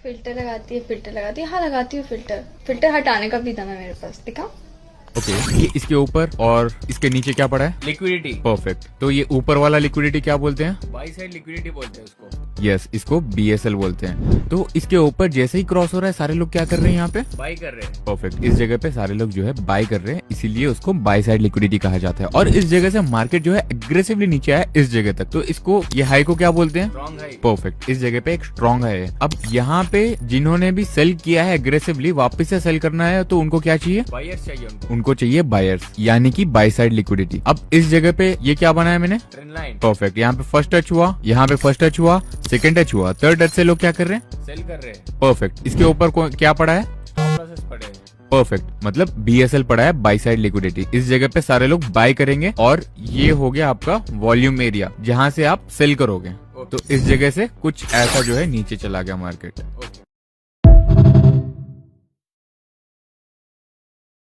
Filter लगाती है। हाँ लगाती हूँ फिल्टर हटाने का भी था मैं मेरे पास, दिखाऊं? ओके ये इसके ऊपर और इसके नीचे क्या पड़ा है? लिक्विडिटी। परफेक्ट। तो ये ऊपर वाला लिक्विडिटी क्या बोलते हैं? बाई साइड लिक्विडिटी बोलते हैं उसको। यस, इसको BSL बोलते हैं। तो इसके ऊपर जैसे ही क्रॉस हो रहा है सारे लोग क्या कर रहे हैं यहाँ पे? बाई कर रहे हैं। परफेक्ट। इस जगह पे सारे लोग जो है बाय कर रहे हैं, इसीलिए उसको बाय साइड लिक्विडिटी कहा जाता है। और इस जगह से मार्केट जो है एग्रेसिवली नीचे आया इस जगह तक, तो इसको ये हाई को क्या बोलते हैं? Strong high. परफेक्ट। इस जगह पे एक स्ट्रॉन्ग हाई है। अब यहाँ पे जिन्होंने भी सेल किया है एग्रेसिवली, वापस से सेल करना है तो उनको क्या चाहिए? बायर्स चाहिए उनको चाहिए बायर्स, यानी कि बाय साइड लिक्विडिटी। अब इस जगह पे ये क्या बनाया मैंने? Trend line. परफेक्ट। यहाँ पे फर्स्ट टच हुआ, यहाँ पे फर्स्ट टच हुआ, सेकंड टच हुआ, थर्ड टच से लोग क्या कर रहे हैं? सेल कर रहे हैं। परफेक्ट। इसके ऊपर क्या पड़ा है? स्टॉप लॉसेस पड़े हैं। परफेक्ट। मतलब BSL पड़ा है, बाय साइड लिक्विडिटी। इस जगह पे सारे लोग बाय करेंगे और ये हो गया आपका वॉल्यूम एरिया जहां से आप सेल करोगे। तो इस जगह से कुछ ऐसा जो है नीचे चला गया मार्केट।